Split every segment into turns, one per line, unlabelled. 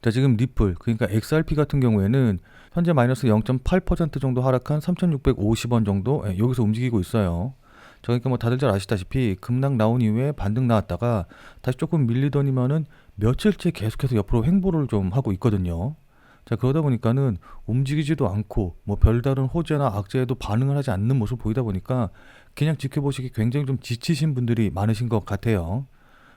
자, 지금 리플, 그러니까 XRP 같은 경우에는 현재 마이너스 0.8% 정도 하락한 3,650원 정도 여기서 움직이고 있어요. 자, 그러니까 뭐 다들 잘 아시다시피 급락 나온 이후에 반등 나왔다가 다시 조금 밀리더니만은 며칠째 계속해서 옆으로 횡보를 좀 하고 있거든요. 자, 그러다 보니까는 움직이지도 않고 뭐 별다른 호재나 악재에도 반응을 하지 않는 모습을 보이다 보니까 그냥 지켜보시기 굉장히 좀 지치신 분들이 많으신 것 같아요.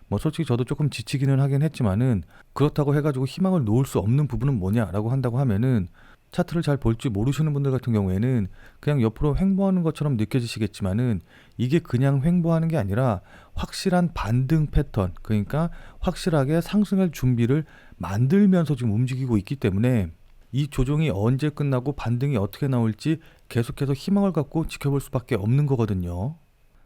뭐 솔직히 저도 조금 지치기는 하긴 했지만은 그렇다고 해가지고 희망을 놓을 수 없는 부분은 뭐냐라고 한다고 하면은 차트를 잘 볼 줄 모르시는 분들 같은 경우에는 그냥 옆으로 횡보하는 것처럼 느껴지시겠지만은 이게 그냥 횡보하는 게 아니라 확실한 반등 패턴, 그러니까 확실하게 상승할 준비를 만들면서 지금 움직이고 있기 때문에 이 조정이 언제 끝나고 반등이 어떻게 나올지 계속해서 희망을 갖고 지켜볼 수밖에 없는 거거든요.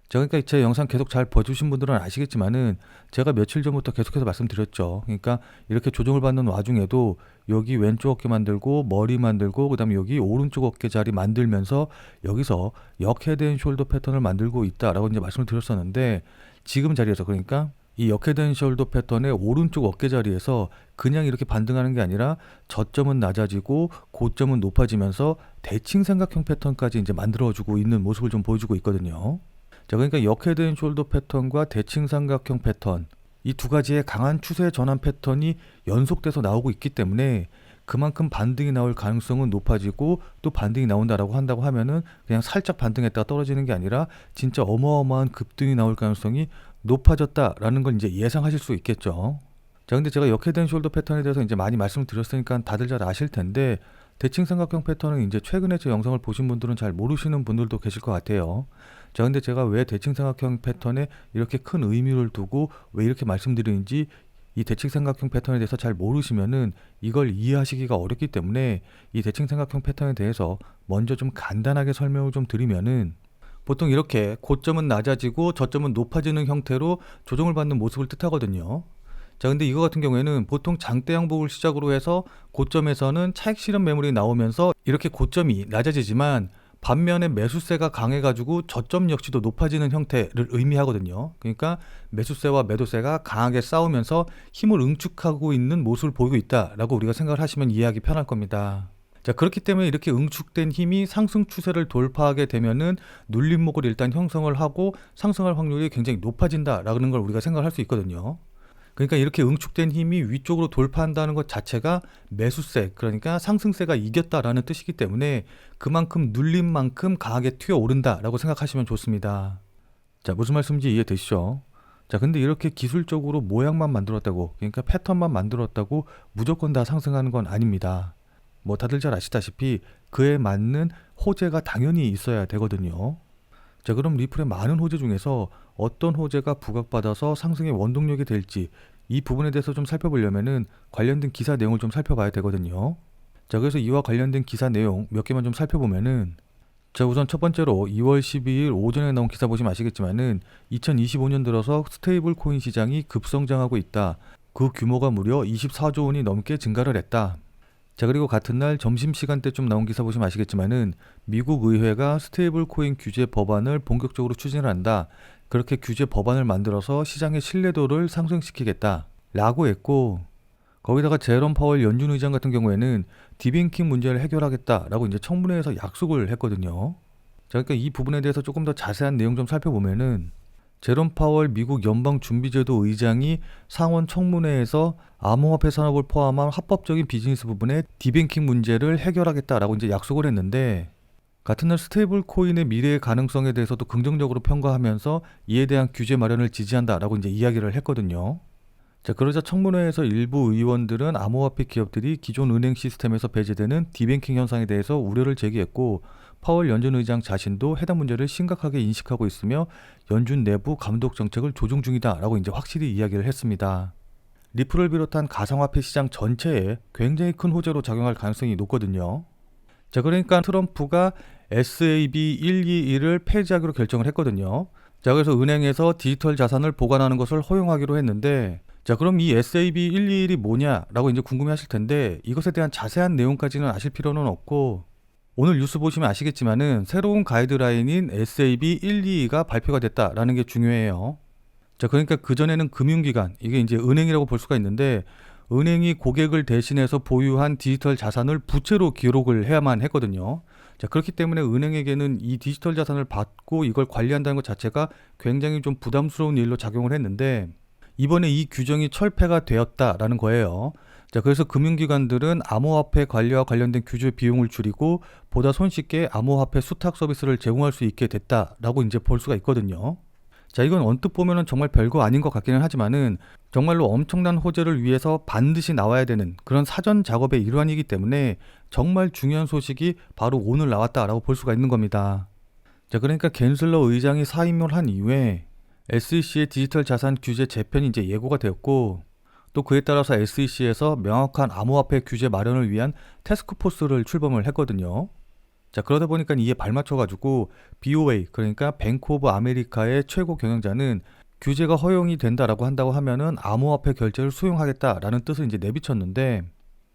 자, 그러니까 제 영상 계속 잘 봐주신 분들은 아시겠지만은 제가 며칠 전부터 계속해서 말씀드렸죠. 그러니까 이렇게 조정을 받는 와중에도 여기 왼쪽 어깨 만들고 머리 만들고 그다음에 여기 오른쪽 어깨 자리 만들면서 여기서 역 헤드 앤 숄더 패턴을 만들고 있다라고 이제 말씀을 드렸었는데 지금 자리에서 그러니까 이 역 헤드 앤 숄더 패턴의 오른쪽 어깨 자리에서 그냥 이렇게 반등하는 게 아니라 저점은 낮아지고 고점은 높아지면서 대칭 삼각형 패턴까지 이제 만들어주고 있는 모습을 좀 보여주고 있거든요. 자, 그러니까 역헤드 앤 숄더 패턴과 대칭 삼각형 패턴, 이 두 가지의 강한 추세 전환 패턴이 연속돼서 나오고 있기 때문에 그만큼 반등이 나올 가능성은 높아지고 또 반등이 나온다라고 한다고 하면은 그냥 살짝 반등했다가 떨어지는 게 아니라 진짜 어마어마한 급등이 나올 가능성이 높아졌다라는 걸 이제 예상하실 수 있겠죠. 자, 근데 제가 역헤드 앤 숄더 패턴에 대해서 이제 많이 말씀을 드렸으니까 다들 잘 아실 텐데 대칭 삼각형 패턴은 이제 최근에 제 영상을 보신 분들은 잘 모르시는 분들도 계실 것 같아요. 자, 근데 제가 왜 대칭 삼각형 패턴에 이렇게 큰 의미를 두고 왜 이렇게 말씀드리는지 이 대칭 삼각형 패턴에 대해서 잘 모르시면은 이걸 이해하시기가 어렵기 때문에 이 대칭 삼각형 패턴에 대해서 먼저 좀 간단하게 설명을 좀 드리면은 보통 이렇게 고점은 낮아지고 저점은 높아지는 형태로 조정을 받는 모습을 뜻하거든요. 자, 근데 이거 같은 경우에는 보통 장대 양복을 시작으로 해서 고점에서는 차익 실현 매물이 나오면서 이렇게 고점이 낮아지지만 반면에 매수세가 강해가지고 저점 역시도 높아지는 형태를 의미하거든요. 그러니까 매수세와 매도세가 강하게 싸우면서 힘을 응축하고 있는 모습을 보이고 있다라고 우리가 생각을 하시면 이해하기 편할 겁니다. 자, 그렇기 때문에 이렇게 응축된 힘이 상승 추세를 돌파하게 되면은 눌림목을 일단 형성을 하고 상승할 확률이 굉장히 높아진다라는 걸 우리가 생각할 수 있거든요. 그러니까 이렇게 응축된 힘이 위쪽으로 돌파한다는 것 자체가 매수세, 그러니까 상승세가 이겼다라는 뜻이기 때문에 그만큼 눌린 만큼 강하게 튀어오른다라고 생각하시면 좋습니다. 자, 무슨 말씀인지 이해되시죠? 자, 근데 이렇게 기술적으로 모양만 만들었다고, 그러니까 패턴만 만들었다고 무조건 다 상승하는 건 아닙니다. 뭐 다들 잘 아시다시피 그에 맞는 호재가 당연히 있어야 되거든요. 자, 그럼 리플의 많은 호재 중에서 어떤 호재가 부각받아서 상승의 원동력이 될지 이 부분에 대해서 좀 살펴보려면은 관련된 기사 내용을 좀 살펴봐야 되거든요. 자, 그래서 이와 관련된 기사 내용 몇 개만 좀 살펴보면은 자, 우선 첫 번째로 2월 12일 오전에 나온 기사 보시면 아시겠지만은 2025년 들어서 스테이블 코인 시장이 급성장하고 있다. 그 규모가 무려 24조 원이 넘게 증가를 했다. 자, 그리고 같은 날 점심시간대쯤 나온 기사 보시면 아시겠지만은 미국 의회가 스테이블 코인 규제 법안을 본격적으로 추진을 한다. 그렇게 규제 법안을 만들어서 시장의 신뢰도를 상승시키겠다 라고 했고, 거기다가 제롬 파월 연준 의장 같은 경우에는 디뱅킹 문제를 해결하겠다라고 이제 청문회에서 약속을 했거든요. 자, 그러니까 이 부분에 대해서 조금 더 자세한 내용 좀 살펴보면은 제롬 파월 미국 연방준비제도 의장이 상원 청문회에서 암호화폐 산업을 포함한 합법적인 비즈니스 부분의 디뱅킹 문제를 해결하겠다라고 이제 약속을 했는데, 같은 날 스테이블 코인의 미래의 가능성에 대해서도 긍정적으로 평가하면서 이에 대한 규제 마련을 지지한다라고 이제 이야기를 했거든요. 자, 그러자 청문회에서 일부 의원들은 암호화폐 기업들이 기존 은행 시스템에서 배제되는 디뱅킹 현상에 대해서 우려를 제기했고, 파월 연준 의장 자신도 해당 문제를 심각하게 인식하고 있으며 연준 내부 감독 정책을 조정 중이다라고 이제 확실히 이야기를 했습니다. 리플을 비롯한 가상화폐 시장 전체에 굉장히 큰 호재로 작용할 가능성이 높거든요. 자, 그러니까 트럼프가 SAB 121을 폐지하기로 결정을 했거든요. 자, 그래서 은행에서 디지털 자산을 보관하는 것을 허용하기로 했는데, 자, 그럼 이 SAB 121이 뭐냐라고 이제 궁금해 하실 텐데 이것에 대한 자세한 내용까지는 아실 필요는 없고, 오늘 뉴스 보시면 아시겠지만은 새로운 가이드라인인 SAB 122가 발표가 됐다라는 게 중요해요. 자, 그러니까 그전에는 금융기관, 이게 이제 은행이라고 볼 수가 있는데 은행이 고객을 대신해서 보유한 디지털 자산을 부채로 기록을 해야만 했거든요. 자, 그렇기 때문에 은행에게는 이 디지털 자산을 받고 이걸 관리한다는 것 자체가 굉장히 좀 부담스러운 일로 작용을 했는데, 이번에 이 규정이 철폐가 되었다라는 거예요. 자, 그래서 금융기관들은 암호화폐 관리와 관련된 규제 비용을 줄이고 보다 손쉽게 암호화폐 수탁 서비스를 제공할 수 있게 됐다라고 이제 볼 수가 있거든요. 자, 이건 언뜻 보면은 정말 별거 아닌 것 같기는 하지만은 정말로 엄청난 호재를 위해서 반드시 나와야 되는 그런 사전 작업의 일환이기 때문에 정말 중요한 소식이 바로 오늘 나왔다라고 볼 수가 있는 겁니다. 자, 그러니까 갠슬러 의장이 사임을 한 이후에 SEC의 디지털 자산 규제 재편이 이제 예고가 되었고, 또 그에 따라서 SEC에서 명확한 암호화폐 규제 마련을 위한 태스크포스를 출범을 했거든요. 자, 그러다 보니까 이에 발맞춰가지고 BOA, 그러니까 뱅크 오브 아메리카의 최고 경영자는 규제가 허용이 된다라고 한다고 하면은 암호화폐 결제를 수용하겠다라는 뜻을 이제 내비쳤는데,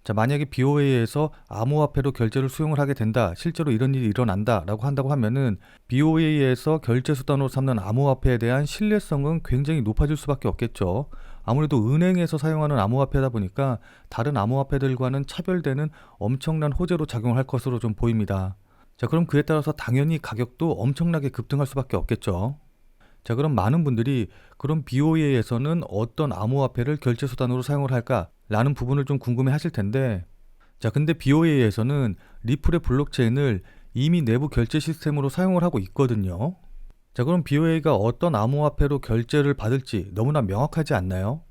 자, 만약에 BOA에서 암호화폐로 결제를 수용을 하게 된다, 실제로 이런 일이 일어난다라고 한다고 하면은 BOA에서 결제 수단으로 삼는 암호화폐에 대한 신뢰성은 굉장히 높아질 수밖에 없겠죠. 아무래도 은행에서 사용하는 암호화폐다 보니까 다른 암호화폐들과는 차별되는 엄청난 호재로 작용할 것으로 좀 보입니다. 자, 그럼 그에 따라서 당연히 가격도 엄청나게 급등할 수밖에 없겠죠. 자, 그럼 많은 분들이 그럼 BOA에서는 어떤 암호화폐를 결제 수단으로 사용을 할까? 라는 부분을 좀 궁금해 하실 텐데, 자, 근데 BOA에서는 리플의 블록체인을 이미 내부 결제 시스템으로 사용을 하고 있거든요. 자, 그럼 BOA가 어떤 암호화폐로 결제를 받을지 너무나 명확하지 않나요?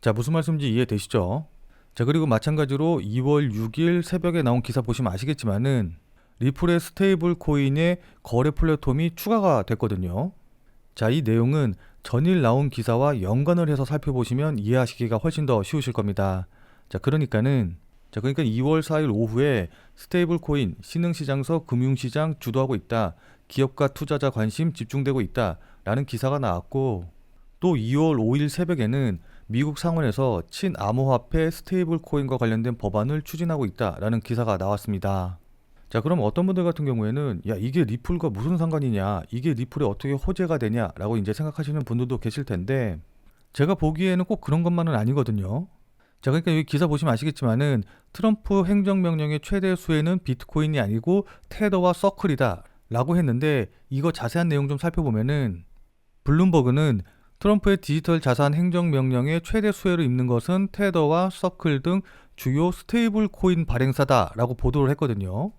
자, 무슨 말씀인지 이해되시죠? 자, 그리고 마찬가지로 2월 6일 새벽에 나온 기사 보시면 아시겠지만은 리플의 스테이블 코인의 거래 플랫폼이 추가가 됐거든요. 자, 이 내용은 전일 나온 기사와 연관을 해서 살펴보시면 이해하시기가 훨씬 더 쉬우실 겁니다. 자, 그러니까 2월 4일 오후에 스테이블 코인 신흥시장서 금융시장 주도하고 있다. 기업과 투자자 관심 집중되고 있다. 라는 기사가 나왔고, 또 2월 5일 새벽에는 미국 상원에서 친암호화폐 스테이블 코인과 관련된 법안을 추진하고 있다. 라는 기사가 나왔습니다. 자, 그럼 어떤 분들 같은 경우에는 야, 이게 리플과 무슨 상관이냐, 이게 리플에 어떻게 호재가 되냐 라고 이제 생각하시는 분들도 계실 텐데, 제가 보기에는 꼭 그런 것만은 아니거든요. 자, 그러니까 여기 기사 보시면 아시겠지만은 트럼프 행정명령의 최대 수혜는 비트코인이 아니고 테더와 서클이다 라고 했는데, 이거 자세한 내용 좀 살펴보면은 블룸버그는 트럼프의 디지털 자산 행정명령의 최대 수혜를 입는 것은 테더와 서클 등 주요 스테이블 코인 발행사다 라고 보도를 했거든요.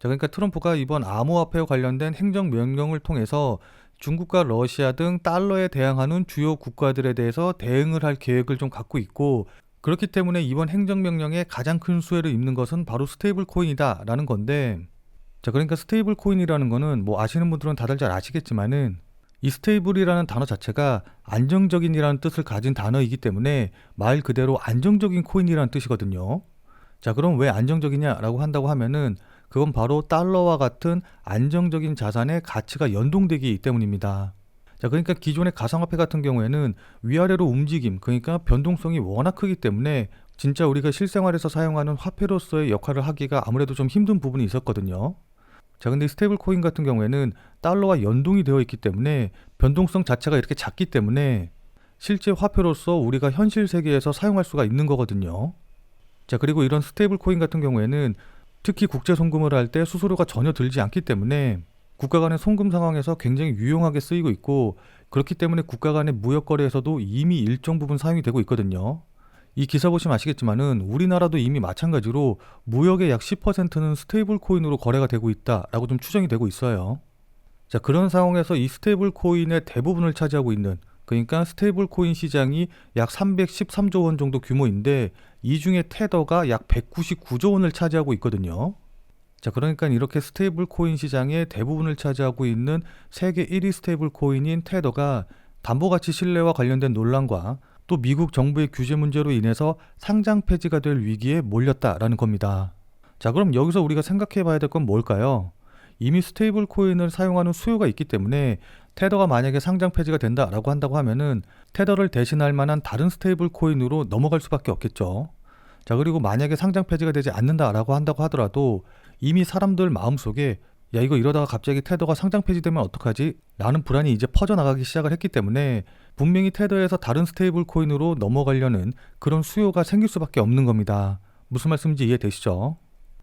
자, 그러니까 트럼프가 이번 암호화폐와 관련된 행정명령을 통해서 중국과 러시아 등 달러에 대항하는 주요 국가들에 대해서 대응을 할 계획을 좀 갖고 있고, 그렇기 때문에 이번 행정명령에 가장 큰 수혜를 입는 것은 바로 스테이블 코인이다 라는 건데, 자, 그러니까 스테이블 코인이라는 거는 뭐 아시는 분들은 다들 잘 아시겠지만은 이 스테이블이라는 단어 자체가 안정적인이라는 뜻을 가진 단어이기 때문에 말 그대로 안정적인 코인이라는 뜻이거든요. 자, 그럼 왜 안정적이냐라고 한다고 하면은 그건 바로 달러와 같은 안정적인 자산의 가치가 연동되기 때문입니다. 자, 그러니까 기존의 가상화폐 같은 경우에는 위아래로 움직임, 그러니까 변동성이 워낙 크기 때문에 진짜 우리가 실생활에서 사용하는 화폐로서의 역할을 하기가 아무래도 좀 힘든 부분이 있었거든요. 자, 근데 스테이블 코인 같은 경우에는 달러와 연동이 되어 있기 때문에 변동성 자체가 이렇게 작기 때문에 실제 화폐로서 우리가 현실 세계에서 사용할 수가 있는 거거든요. 자, 그리고 이런 스테이블 코인 같은 경우에는 특히 국제 송금을 할 때 수수료가 전혀 들지 않기 때문에 국가 간의 송금 상황에서 굉장히 유용하게 쓰이고 있고, 그렇기 때문에 국가 간의 무역 거래에서도 이미 일정 부분 사용이 되고 있거든요. 이 기사 보시면 아시겠지만은 우리나라도 이미 마찬가지로 무역의 약 10%는 스테이블 코인으로 거래가 되고 있다라고 좀 추정이 되고 있어요. 자, 그런 상황에서 이 스테이블 코인의 대부분을 차지하고 있는, 그러니까 스테이블 코인 시장이 약 313조 원 정도 규모인데 이 중에 테더가 약 199조 원을 차지하고 있거든요. 자, 그러니까 이렇게 스테이블 코인 시장의 대부분을 차지하고 있는 세계 1위 스테이블 코인인 테더가 담보가치 신뢰와 관련된 논란과 또 미국 정부의 규제 문제로 인해서 상장 폐지가 될 위기에 몰렸다라는 겁니다. 자, 그럼 여기서 우리가 생각해 봐야 될 건 뭘까요? 이미 스테이블 코인을 사용하는 수요가 있기 때문에 테더가 만약에 상장 폐지가 된다라고 한다고 하면은 테더를 대신할 만한 다른 스테이블 코인으로 넘어갈 수밖에 없겠죠. 자, 그리고 만약에 상장 폐지가 되지 않는다라고 한다고 하더라도 이미 사람들 마음속에 야, 이거 이러다가 갑자기 테더가 상장 폐지되면 어떡하지? 라는 불안이 이제 퍼져나가기 시작을 했기 때문에 분명히 테더에서 다른 스테이블 코인으로 넘어가려는 그런 수요가 생길 수밖에 없는 겁니다. 무슨 말씀인지 이해되시죠?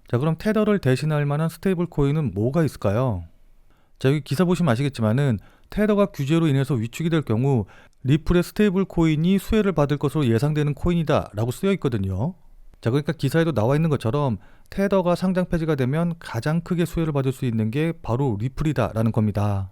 자, 그럼 테더를 대신할 만한 스테이블 코인은 뭐가 있을까요? 자, 여기 기사 보시면 아시겠지만은 테더가 규제로 인해서 위축이 될 경우 리플의 스테이블 코인이 수혜를 받을 것으로 예상되는 코인이다 라고 쓰여 있거든요. 자, 그러니까 기사에도 나와 있는 것처럼 테더가 상장 폐지가 되면 가장 크게 수혜를 받을 수 있는 게 바로 리플이다 라는 겁니다.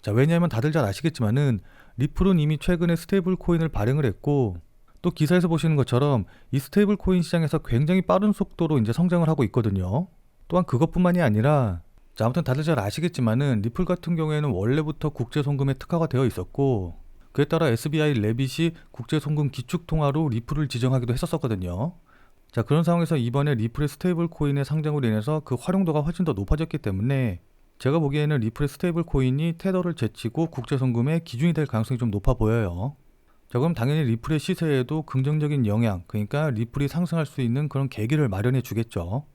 자, 왜냐하면 다들 잘 아시겠지만은 리플은 이미 최근에 스테이블 코인을 발행을 했고, 또 기사에서 보시는 것처럼 이 스테이블 코인 시장에서 굉장히 빠른 속도로 이제 성장을 하고 있거든요. 또한 그것뿐만이 아니라, 자, 아무튼 다들 잘 아시겠지만은 리플 같은 경우에는 원래부터 국제송금에 특화가 되어 있었고, 그에 따라 SBI 레빗이 국제송금 기축통화로 리플을 지정하기도 했었거든요. 자, 그런 상황에서 이번에 리플의 스테이블 코인의 상장으로 인해서 그 활용도가 훨씬 더 높아졌기 때문에 제가 보기에는 리플의 스테이블 코인이 테더를 제치고 국제송금의 기준이 될 가능성이 좀 높아 보여요. 자, 그럼 당연히 리플의 시세에도 긍정적인 영향, 그러니까 리플이 상승할 수 있는 그런 계기를 마련해 주겠죠.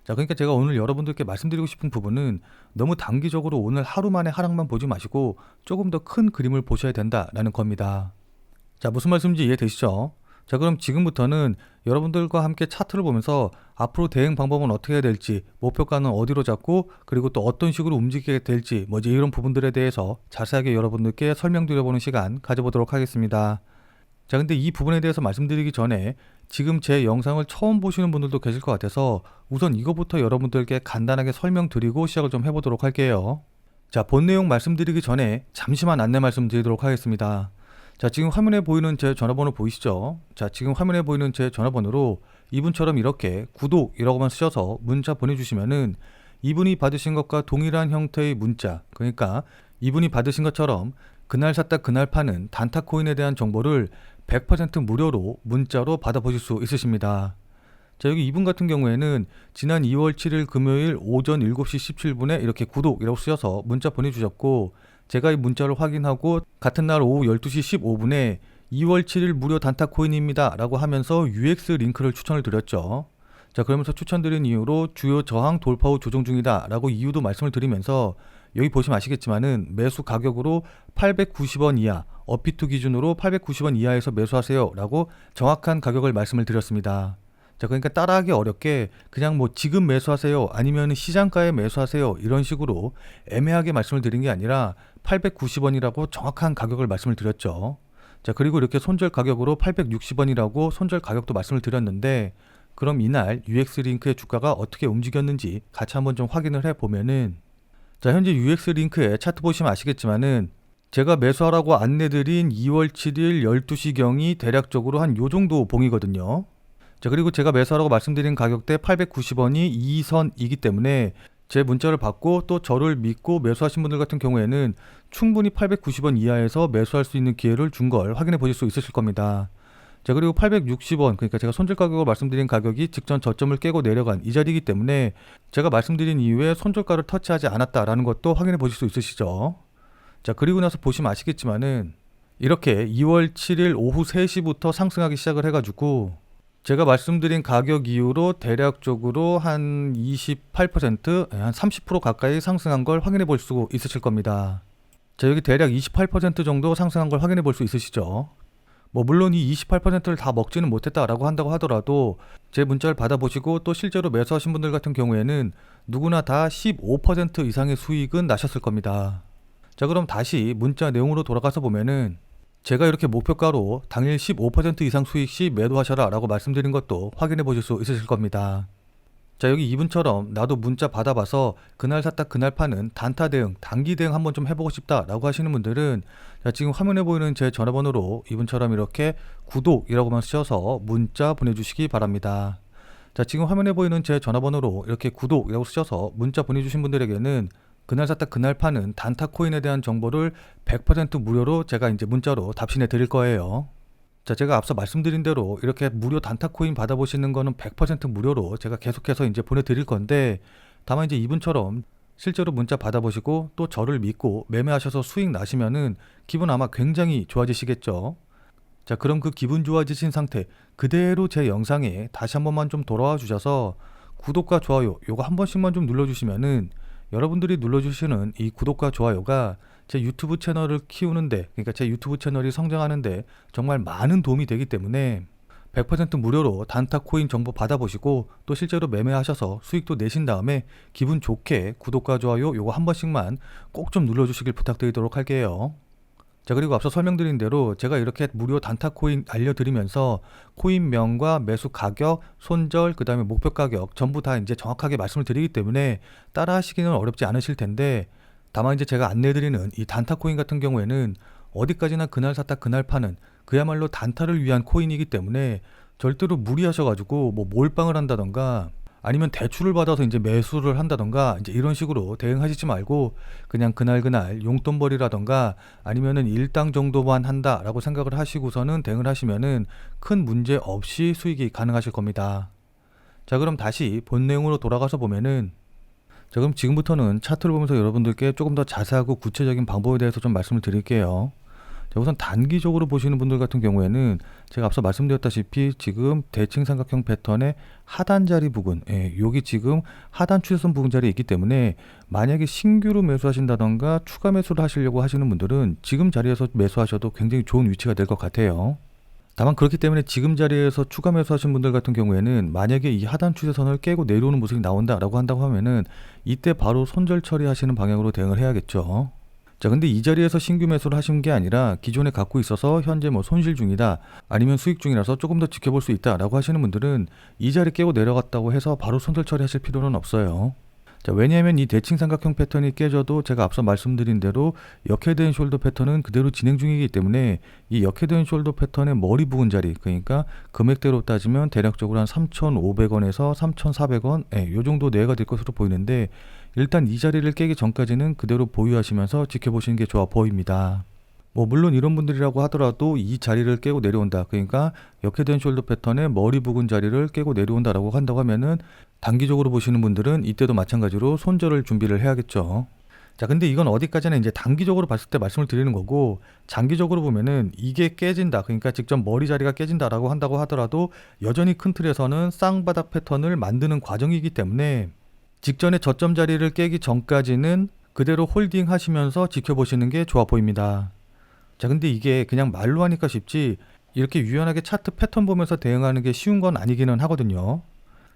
자, 그러니까 제가 오늘 여러분들께 말씀드리고 싶은 부분은 너무 단기적으로 오늘 하루 만에 하락만 보지 마시고 조금 더 큰 그림을 보셔야 된다라는 겁니다. 자, 무슨 말씀인지 이해되시죠? 자, 그럼 지금부터는 여러분들과 함께 차트를 보면서 앞으로 대응 방법은 어떻게 해야 될지, 목표가는 어디로 잡고, 그리고 또 어떤 식으로 움직이게 될지, 이제 이런 부분들에 대해서 자세하게 여러분들께 설명드려보는 시간 가져보도록 하겠습니다. 자, 근데 이 부분에 대해서 말씀드리기 전에 지금 제 영상을 처음 보시는 분들도 계실 것 같아서 우선 이거부터 여러분들께 간단하게 설명드리고 시작을 좀 해보도록 할게요. 자, 본 내용 말씀드리기 전에 잠시만 안내 말씀드리도록 하겠습니다. 자, 지금 화면에 보이는 제 전화번호 보이시죠? 자, 지금 화면에 보이는 제 전화번호로 이분처럼 이렇게 구독이라고만 쓰셔서 문자 보내주시면은 이분이 받으신 것과 동일한 형태의 문자, 그러니까 이분이 받으신 것처럼 그날 샀다 그날 파는 단타 코인에 대한 정보를 100% 무료로 문자로 받아보실 수 있으십니다. 자, 여기 이분 같은 경우에는 지난 2월 7일 금요일 오전 7시 17분에 이렇게 구독이라고 쓰셔서 문자 보내주셨고, 제가 이 문자를 확인하고 같은 날 오후 12시 15분에 2월 7일 무료 단타 코인입니다 라고 하면서 UX 링크를 추천을 드렸죠. 자, 그러면서 추천드린 이유로 주요 저항 돌파 후 조정 중이다 라고 이유도 말씀을 드리면서 여기 보시면 아시겠지만은 매수 가격으로 890원 이하, 업비트 기준으로 890원 이하에서 매수하세요 라고 정확한 가격을 말씀을 드렸습니다. 자, 그러니까 따라하기 어렵게 그냥 뭐 지금 매수하세요 아니면 시장가에 매수하세요 이런 식으로 애매하게 말씀을 드린 게 아니라 890원이라고 정확한 가격을 말씀을 드렸죠. 자, 그리고 이렇게 손절 가격으로 860원이라고 손절 가격도 말씀을 드렸는데, 그럼 이날 UX링크의 주가가 어떻게 움직였는지 같이 한번 좀 확인을 해보면은, 자, 현재 UX링크의 차트 보시면 아시겠지만은 제가 매수하라고 안내드린 2월 7일 12시경이 대략적으로 한 요 정도 봉이거든요. 자, 그리고 제가 매수하라고 말씀드린 가격대 890원이 2선이기 때문에 제 문자를 받고 또 저를 믿고 매수하신 분들 같은 경우에는 충분히 890원 이하에서 매수할 수 있는 기회를 준 걸 확인해 보실 수 있으실 겁니다. 자, 그리고 860원, 그러니까 제가 손절 가격으로 말씀드린 가격이 직전 저점을 깨고 내려간 이 자리이기 때문에 제가 말씀드린 이후에 손절가를 터치하지 않았다라는 것도 확인해 보실 수 있으시죠. 자, 그리고 나서 보시면 아시겠지만은 이렇게 2월 7일 오후 3시부터 상승하기 시작을 해가지고 제가 말씀드린 가격 이후로 대략적으로 한 28%, 한 30% 가까이 상승한 걸 확인해 볼 수 있으실 겁니다. 자, 여기 대략 28% 정도 상승한 걸 확인해 볼 수 있으시죠. 물론 이 28%를 다 먹지는 못했다라고 한다고 하더라도 제 문자를 받아보시고 또 실제로 매수하신 분들 같은 경우에는 누구나 다 15% 이상의 수익은 나셨을 겁니다. 자, 그럼 다시 문자 내용으로 돌아가서 보면은 제가 이렇게 목표가로 당일 15% 이상 수익 시 매도하셔라 라고 말씀드린 것도 확인해 보실 수 있으실 겁니다. 자, 여기 이분처럼 나도 문자 받아봐서 그날 샀다 그날 파는 단타 대응, 단기 대응 한번 좀 해보고 싶다 라고 하시는 분들은 자, 지금 화면에 보이는 제 전화번호로 이분처럼 이렇게 구독이라고만 쓰셔서 문자 보내주시기 바랍니다. 자, 지금 화면에 보이는 제 전화번호로 이렇게 구독이라고 쓰셔서 문자 보내주신 분들에게는 그날 샀다 그날 파는 단타 코인에 대한 정보를 100% 무료로 제가 이제 문자로 답신해 드릴 거예요. 자, 제가 앞서 말씀드린 대로 이렇게 무료 단타 코인 받아보시는 거는 100% 무료로 제가 계속해서 이제 보내드릴 건데, 다만 이제 이분처럼 실제로 문자 받아보시고 또 저를 믿고 매매하셔서 수익 나시면은 기분 아마 굉장히 좋아지시겠죠. 자, 그럼 그 기분 좋아지신 상태 그대로 제 영상에 다시 한 번만 좀 돌아와 주셔서 구독과 좋아요 요거 한 번씩만 좀 눌러주시면은 여러분들이 눌러주시는 이 구독과 좋아요가 제 유튜브 채널을 키우는데, 그러니까 제 유튜브 채널이 성장하는데 정말 많은 도움이 되기 때문에 100% 무료로 단타 코인 정보 받아보시고 또 실제로 매매하셔서 수익도 내신 다음에 기분 좋게 구독과 좋아요 요거 한 번씩만 꼭 좀 눌러주시길 부탁드리도록 할게요. 자, 그리고 앞서 설명드린 대로 제가 이렇게 무료 단타 코인 알려드리면서 코인명과 매수 가격, 손절, 그 다음에 목표 가격 전부 다 이제 정확하게 말씀을 드리기 때문에 따라 하시기는 어렵지 않으실 텐데, 다만 이제 제가 안내드리는 이 단타 코인 같은 경우에는 어디까지나 그날 샀다 그날 파는 그야말로 단타를 위한 코인이기 때문에 절대로 무리하셔가지고 뭐 몰빵을 한다던가 아니면 대출을 받아서 이제 매수를 한다던가 이제 이런 식으로 대응하시지 말고 그냥 그날 용돈벌이라던가 아니면은 일당 정도만 한다라고 생각을 하시고서는 대응을 하시면은 큰 문제 없이 수익이 가능하실 겁니다. 자, 그럼 다시 본 내용으로 돌아가서 보면은, 자, 그럼 지금부터는 차트를 보면서 여러분들께 조금 더 자세하고 구체적인 방법에 대해서 좀 말씀을 드릴게요. 자, 우선 단기적으로 보시는 분들 같은 경우에는 제가 앞서 말씀드렸다시피 지금 대칭 삼각형 패턴의 하단 자리 부근, 여기 지금 하단 추세선 부근 자리에 있기 때문에 만약에 신규로 매수하신다던가 추가 매수를 하시려고 하시는 분들은 지금 자리에서 매수하셔도 굉장히 좋은 위치가 될 것 같아요. 다만 그렇기 때문에 지금 자리에서 추가 매수하신 분들 같은 경우에는 만약에 이 하단 추세선을 깨고 내려오는 모습이 나온다라고 한다고 하면은 이때 바로 손절 처리하시는 방향으로 대응을 해야겠죠. 자, 근데 이 자리에서 신규 매수를 하신 게 아니라 기존에 갖고 있어서 현재 뭐 손실 중이다 아니면 수익 중이라서 조금 더 지켜볼 수 있다 라고 하시는 분들은 이 자리 깨고 내려갔다고 해서 바로 손절 처리하실 필요는 없어요. 자, 왜냐하면 이 대칭 삼각형 패턴이 깨져도 제가 앞서 말씀드린 대로 역헤드앤 숄더 패턴은 그대로 진행 중이기 때문에 이 역헤드앤 숄더 패턴의 머리 부근 자리, 그러니까 금액대로 따지면 대략적으로 한 3,500원에서 3,400원 요 정도 내외가 될 것으로 보이는데, 일단 이 자리를 깨기 전까지는 그대로 보유하시면서 지켜보시는 게 좋아 보입니다. 뭐 물론 이런 분들이라고 하더라도 이 자리를 깨고 내려온다, 그러니까 역헤드 앤 숄더 패턴의 머리 부근 자리를 깨고 내려온다라고 한다고 하면은 단기적으로 보시는 분들은 이때도 마찬가지로 손절을 준비를 해야겠죠. 자, 근데 이건 어디까지나 이제 단기적으로 봤을 때 말씀을 드리는 거고, 장기적으로 보면은 이게 깨진다, 그러니까 직접 머리 자리가 깨진다라고 한다고 하더라도 여전히 큰 틀에서는 쌍바닥 패턴을 만드는 과정이기 때문에 직전에 저점 자리를 깨기 전까지는 그대로 홀딩 하시면서 지켜보시는 게 좋아 보입니다. 자, 근데 이게 그냥 말로 하니까 쉽지 이렇게 유연하게 차트 패턴 보면서 대응하는 게 쉬운 건 아니기는 하거든요.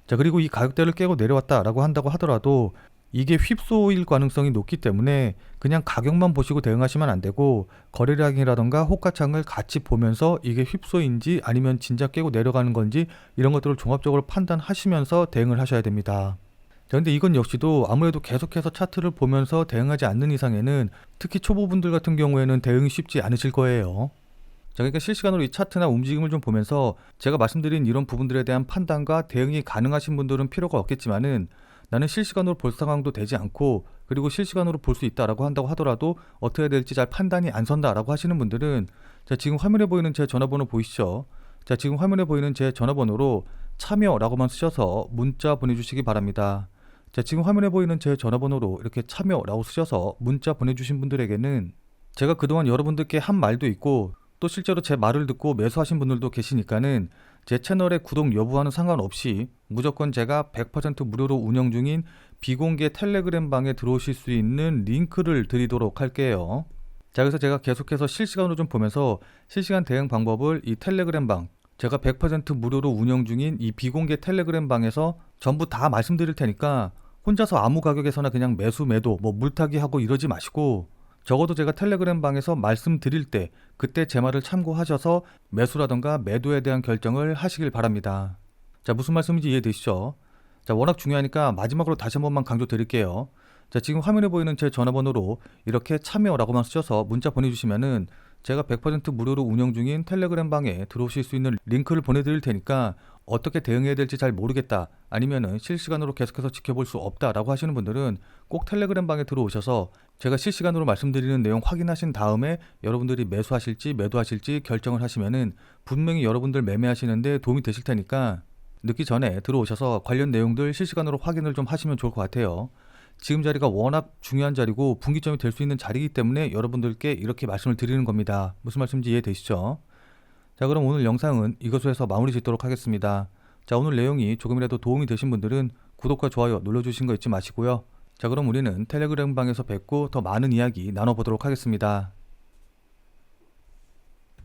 자, 그리고 이 가격대를 깨고 내려왔다라고 한다고 하더라도 이게 휩소일 가능성이 높기 때문에 그냥 가격만 보시고 대응하시면 안 되고 거래량이라던가 호가창을 같이 보면서 이게 휩소인지 아니면 진짜 깨고 내려가는 건지 이런 것들을 종합적으로 판단하시면서 대응을 하셔야 됩니다. 자, 근데 이건 역시도 아무래도 계속해서 차트를 보면서 대응하지 않는 이상에는 특히 초보분들 같은 경우에는 대응이 쉽지 않으실 거예요. 자, 그러니까 실시간으로 이 차트나 움직임을 좀 보면서 제가 말씀드린 이런 부분들에 대한 판단과 대응이 가능하신 분들은 필요가 없겠지만은, 나는 실시간으로 볼 상황도 되지 않고 그리고 실시간으로 볼 수 있다라고 한다고 하더라도 어떻게 해야 될지 잘 판단이 안 선다라고 하시는 분들은, 자, 지금 화면에 보이는 제 전화번호 보이시죠? 자, 지금 화면에 보이는 제 전화번호로 참여라고만 쓰셔서 문자 보내주시기 바랍니다. 자, 지금 화면에 보이는 제 전화번호로 이렇게 참여라고 쓰셔서 문자 보내주신 분들에게는 제가 그동안 여러분들께 한 말도 있고 또 실제로 제 말을 듣고 매수하신 분들도 계시니까는 제 채널의 구독 여부와는 상관없이 무조건 제가 100% 무료로 운영 중인 비공개 텔레그램 방에 들어오실 수 있는 링크를 드리도록 할게요. 자, 그래서 제가 계속해서 실시간으로 좀 보면서 실시간 대응 방법을 이 텔레그램 방, 제가 100% 무료로 운영 중인 이 비공개 텔레그램 방에서 전부 다 말씀드릴 테니까 혼자서 아무 가격에서나 그냥 매수 매도 뭐 물타기 하고 이러지 마시고, 적어도 제가 텔레그램 방에서 말씀드릴 때 그때 제 말을 참고하셔서 매수라던가 매도에 대한 결정을 하시길 바랍니다. 자, 무슨 말씀인지 이해되시죠? 자, 워낙 중요하니까 마지막으로 다시 한 번만 강조 드릴게요. 자, 지금 화면에 보이는 제 전화번호로 이렇게 참여라고만 쓰셔서 문자 보내주시면은 제가 100% 무료로 운영 중인 텔레그램 방에 들어오실 수 있는 링크를 보내드릴 테니까 어떻게 대응해야 될지 잘 모르겠다, 아니면은 실시간으로 계속해서 지켜볼 수 없다라고 하시는 분들은 꼭 텔레그램 방에 들어오셔서 제가 실시간으로 말씀드리는 내용 확인하신 다음에 여러분들이 매수하실지 매도하실지 결정을 하시면은 분명히 여러분들 매매하시는데 도움이 되실 테니까 늦기 전에 들어오셔서 관련 내용들 실시간으로 확인을 좀 하시면 좋을 것 같아요. 지금 자리가 워낙 중요한 자리고 분기점이 될 수 있는 자리이기 때문에 여러분들께 이렇게 말씀을 드리는 겁니다. 무슨 말씀인지 이해되시죠? 자, 그럼 오늘 영상은 이것으로 해서 마무리 짓도록 하겠습니다. 자, 오늘 내용이 조금이라도 도움이 되신 분들은 구독과 좋아요 눌러주신 거 잊지 마시고요. 자, 그럼 우리는 텔레그램 방에서 뵙고 더 많은 이야기 나눠보도록 하겠습니다.